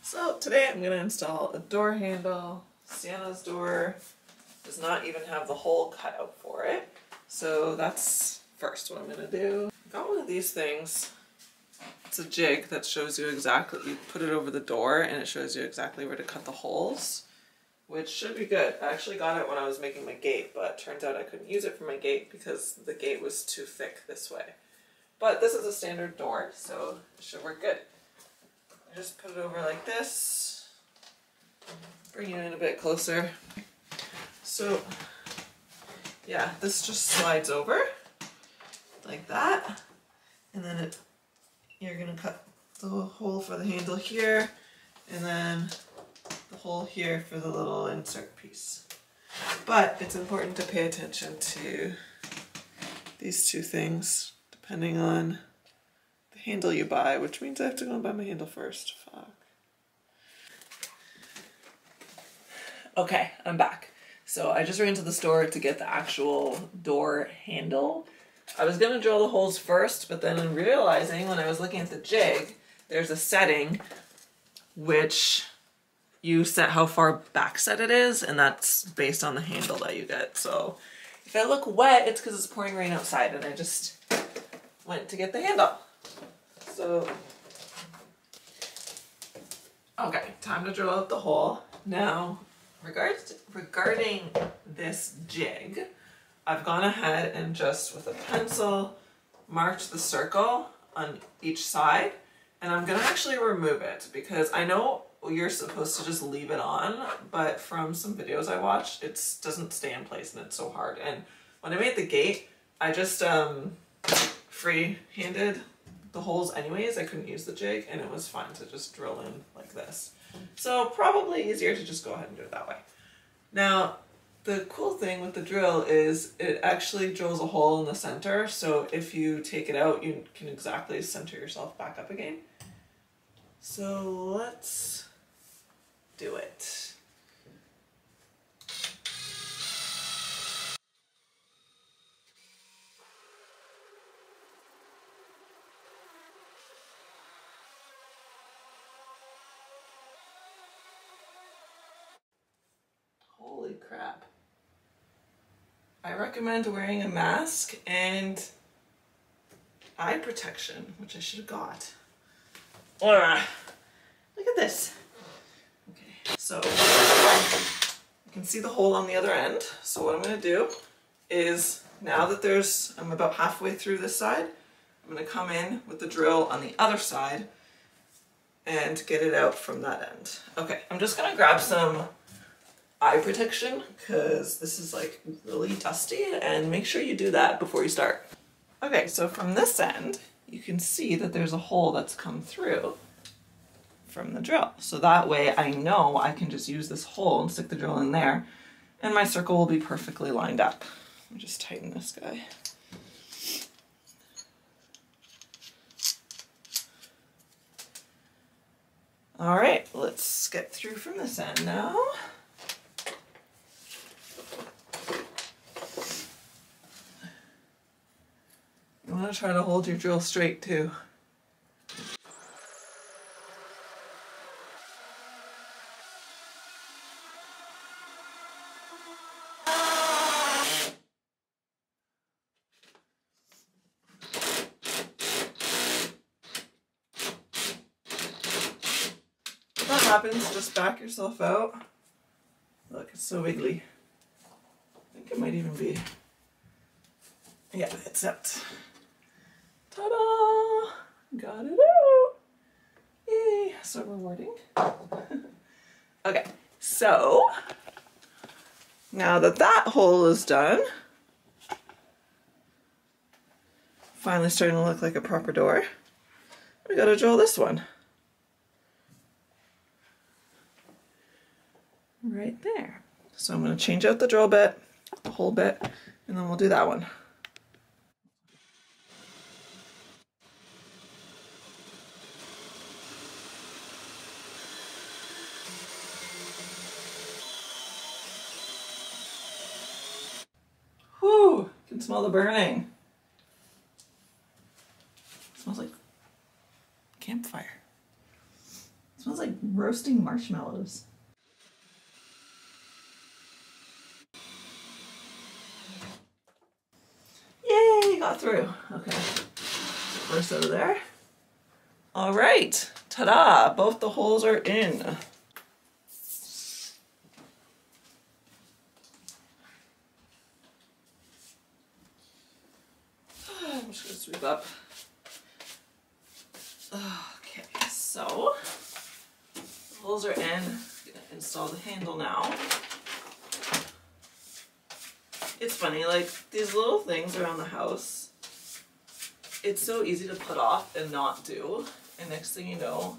So today I'm going to install a door handle. Sienna's door does not even have the hole cut out for it. So that's first what I'm going to do. I got one of these things. It's a jig that shows you exactly, you put it over the door and it shows you exactly where to cut the holes, which should be good. I actually got it when I was making my gate, but turns out I couldn't use it for my gate because the gate was too thick this way. But this is a standard door, so it should work good. I just put it over like this, bring you in a bit closer. So yeah, this just slides over like that, and then you're gonna cut the hole for the handle here, and then the hole here for the little insert piece. But it's important to pay attention to these two things depending on the handle you buy, which means I have to go and buy my handle first. Fuck. Okay, I'm back. So I just ran to the store to get the actual door handle. I was gonna drill the holes first, but then realizing when I was looking at the jig, there's a setting which you set how far back set it is, and that's based on the handle that you get. So if I look wet, it's because it's pouring rain outside and I just went to get the handle. So, okay, time to drill out the hole. Now, regarding this jig, I've gone ahead and just with a pencil marked the circle on each side, and I'm gonna actually remove it because I know you're supposed to just leave it on, but from some videos I watched, it doesn't stay in place and it's so hard. And when I made the gate, I just free-handed the holes anyways. I couldn't use the jig and it was fine to just drill in like this. So probably easier to just go ahead and do it that way. Now, the cool thing with the drill is it actually drills a hole in the center, so if you take it out, you can exactly center yourself back up again. So let's do it. Holy crap. I recommend wearing a mask and eye protection, which I should have got. Look at this. Okay, so you can see the hole on the other end. So what I'm going to do is, now that I'm about halfway through this side, I'm going to come in with the drill on the other side and get it out from that end. Okay, I'm just going to grab some eye protection because this is like really dusty, and make sure you do that before you start. Okay, so from this end, you can see that there's a hole that's come through from the drill. So that way I know I can just use this hole and stick the drill in there and my circle will be perfectly lined up. Let me just tighten this guy. All right, let's get through from this end now. You want to try to hold your drill straight too. If that happens, just back yourself out. Look, it's so wiggly. I think it might even be, yeah, it's out. Ta-da! Got it out! Yay! So rewarding. Okay, so now that that hole is done, finally starting to look like a proper door, we gotta drill this one. Right there. So I'm gonna change out the drill bit, the hole bit, and then we'll do that one. Whew, you can smell the burning. It smells like campfire. It smells like like roasting marshmallows. Yay, got through. Okay, first out of there. All right, ta-da, both the holes are in. I'm just gonna sweep up. Okay, so the holes are in. I'm gonna install the handle now. It's funny, like these little things around the house, it's so easy to put off and not do. And next thing you know,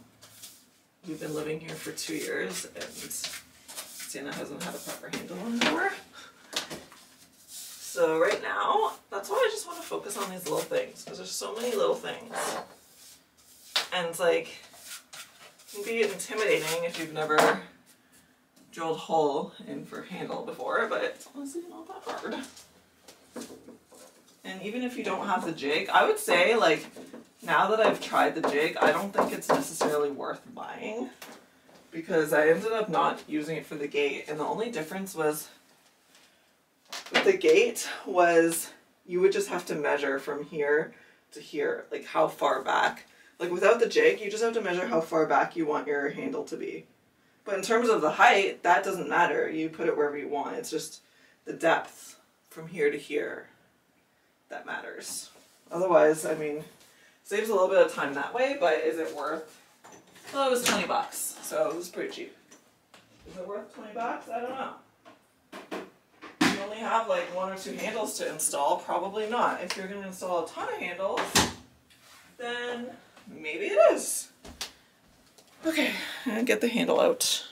we've been living here for 2 years and Sienna hasn't had a proper handle on the door. So right now, that's why I just want to focus on these little things, because there's so many little things. And it's like, it can be intimidating if you've never drilled a hole in for handle before, but it's honestly not that hard. And even if you don't have the jig, I would say, like, now that I've tried the jig, I don't think it's necessarily worth buying, because I ended up not using it for the gate, and the only difference was with the gate was you would just have to measure from here to here, like how far back. Like without the jig, you just have to measure how far back you want your handle to be. But in terms of the height, that doesn't matter. You put it wherever you want. It's just the depth from here to here that matters. Otherwise, I mean, saves a little bit of time that way, but is it worth? Well, it was 20 bucks, so it was pretty cheap. Is it worth 20 bucks? I don't know. You only have like 1 or 2 handles to install, probably not. If you're going to install a ton of handles, then maybe it is. Okay, I'm gonna get the handle out.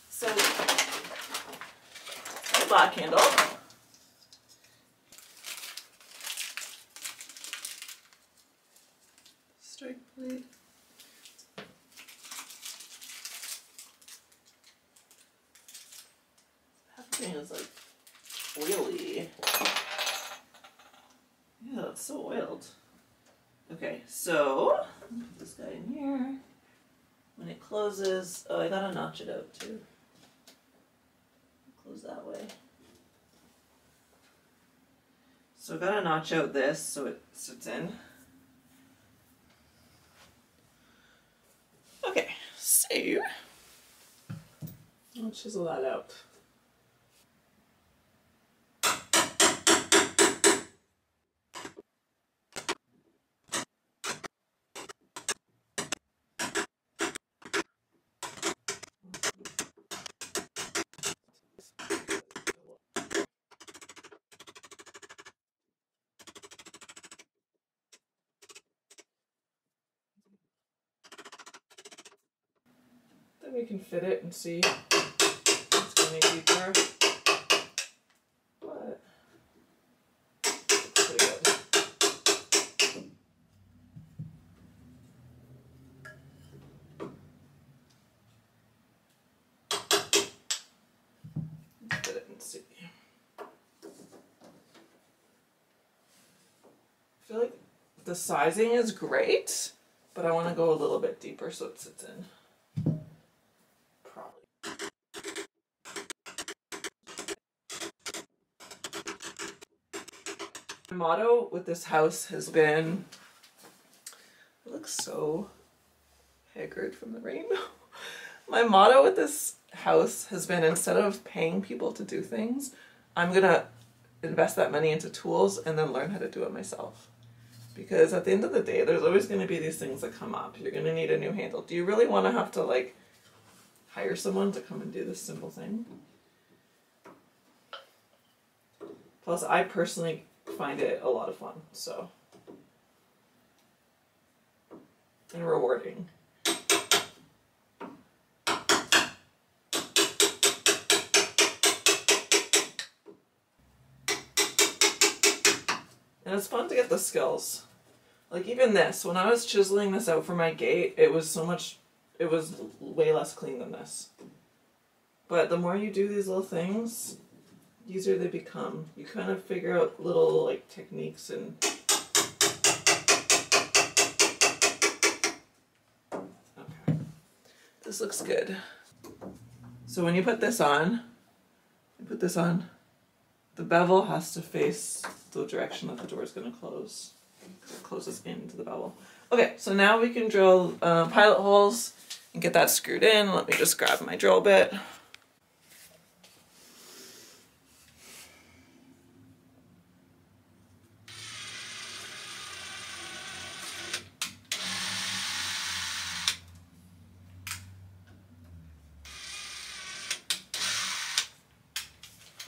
So, the black handle. Strike plate. Everything is like oily. Yeah, it's so oiled. Okay, so put this guy in here. When it closes, oh, I gotta notch it out too. Close that way. So I gotta notch out this so it sits in. Okay, so I'll chisel that out. Then we can fit it and see it's going to be deeper. But pretty good. Let's fit it and see. I feel like the sizing is great, but I want to go a little bit deeper so it sits in. My motto with this house has been, it looks so haggard from the rain. My motto with this house has been, instead of paying people to do things, I'm gonna invest that money into tools and then learn how to do it myself. Because at the end of the day, there's always gonna be these things that come up. You're gonna need a new handle. Do you really wanna have to like hire someone to come and do this simple thing? Plus, I personally find it a lot of fun, so, and rewarding. And it's fun to get the skills. Like even this, when I was chiseling this out for my gate, it was way less clean than this. But the more you do these little things, the easier they become. You kind of figure out little like techniques and okay. this looks good. So when you put this on, the bevel has to face the direction that the door is going to close. It closes into the bevel. Okay, so now we can drill pilot holes and get that screwed in. Let me just grab my drill bit.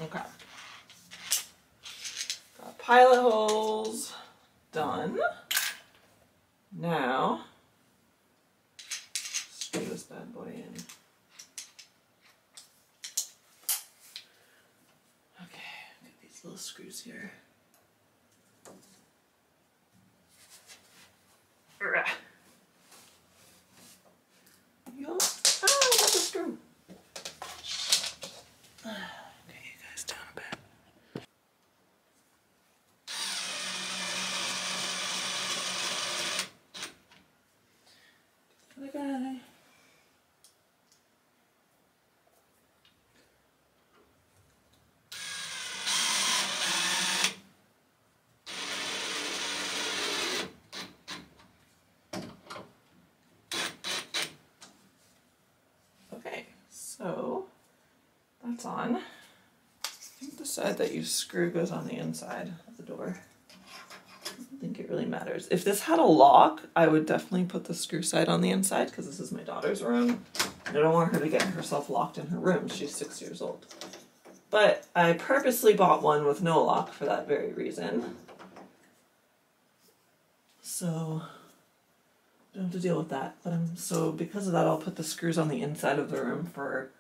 Okay. Got pilot holes done. Now, screw this bad boy in. Okay, got these little screws here. Yo, got the screw. Okay, you guys down a bit. The guy. Okay, so that's on. I think the side that you screw goes on the inside of the door. I don't think it really matters. If this had a lock, I would definitely put the screw side on the inside because this is my daughter's room. I don't want her to get herself locked in her room. She's 6 years old. But I purposely bought one with no lock for that very reason. So I don't have to deal with that. But so because of that, I'll put the screws on the inside of the room for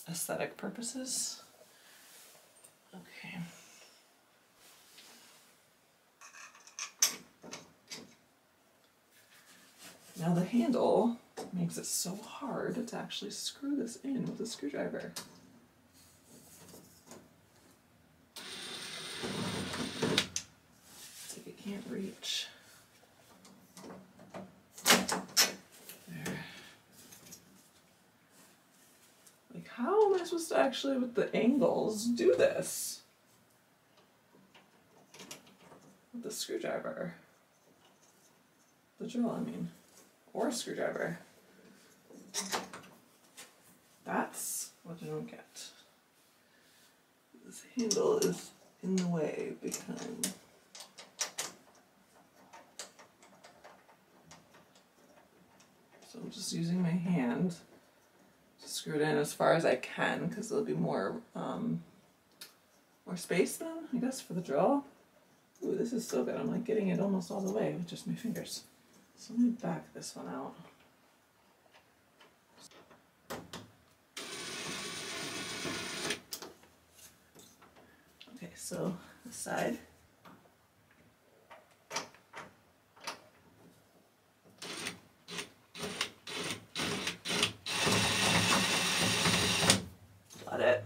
aesthetic purposes. Okay. Now the handle makes it so hard to actually screw this in with a screwdriver. It's like it can't reach. There. Like, how am I supposed to actually, with the angles, do this? With the screwdriver. The drill, I mean. Or a screwdriver. That's what I don't get. This handle is in the way big time. So I'm just using my hand to screw it in as far as I can because there'll be more space then, I guess, for the drill. Ooh, this is so good. I'm like getting it almost all the way with just my fingers. So let me back this one out. Okay, so this side. Got it.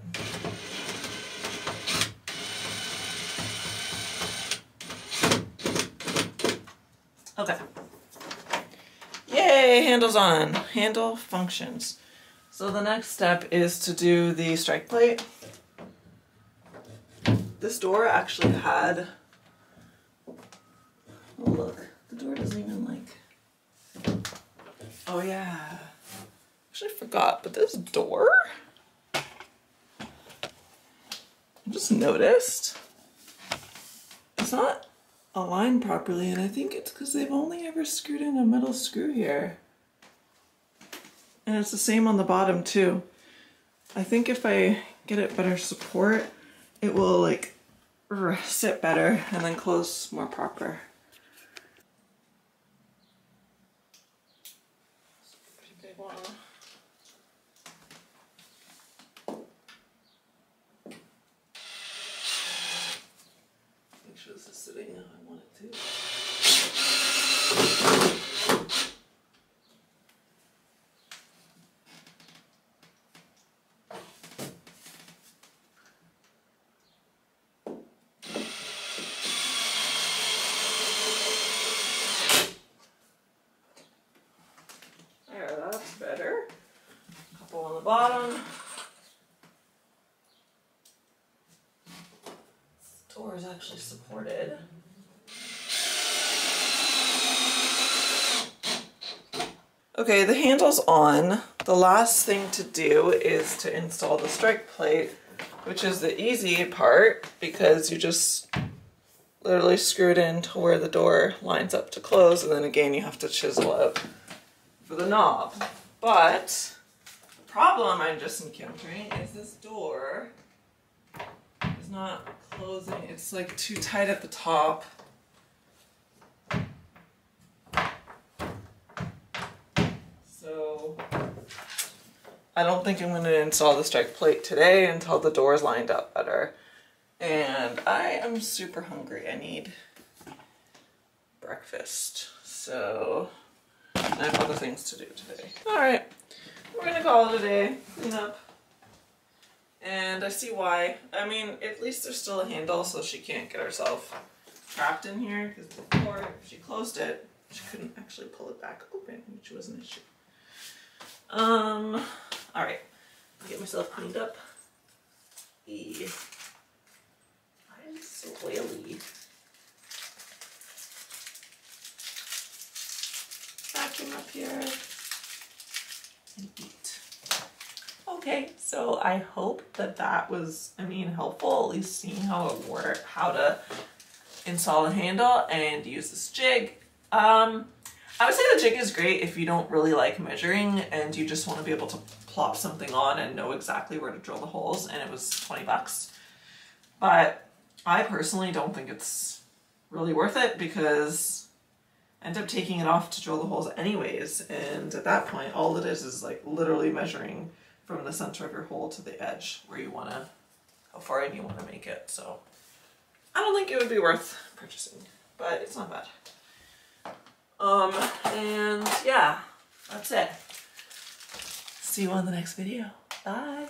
Okay. Yay, handle's on. Handle functions. So the next step is to do the strike plate. This door actually had, oh look, the door doesn't even like, oh yeah, actually I forgot, but this door, I just noticed, it's not aligned properly, and I think it's because they've only ever screwed in a metal screw here. And it's the same on the bottom too. I think if I get it better support, it will like sit better and then close more proper. Pretty big one. Make sure this is sitting how I want it to. There, that's better. bottom. This door is actually supported. Okay, the handle's on. The last thing to do is to install the strike plate, which is the easy part because you just literally screw it in to where the door lines up to close, and then again you have to chisel out for the knob. But the problem I'm just encountering is this door is not closing. It's like too tight at the top. So I don't think I'm going to install the strike plate today until the door's lined up better. And I am super hungry. I need breakfast. So I have other things to do today. Alright, we're going to call it a day. Clean up. And I see why. I mean, at least there's still a handle so she can't get herself trapped in here. Because before, if she closed it, she couldn't actually pull it back open, which was an issue. Alright, get myself cleaned up. I'm so oily. Vacuum up here and eat. Okay, so I hope that was, helpful, at least seeing how it works, how to install the handle and use this jig. I would say the jig is great if you don't really like measuring and you just want to be able to plop something on and know exactly where to drill the holes, and it was 20 bucks. But I personally don't think it's really worth it because I end up taking it off to drill the holes anyways, and at that point all it is like literally measuring from the center of your hole to the edge where you want to, how far in you want to make it. So I don't think it would be worth purchasing, but it's not bad. And yeah, that's it. See you on the next video. Bye.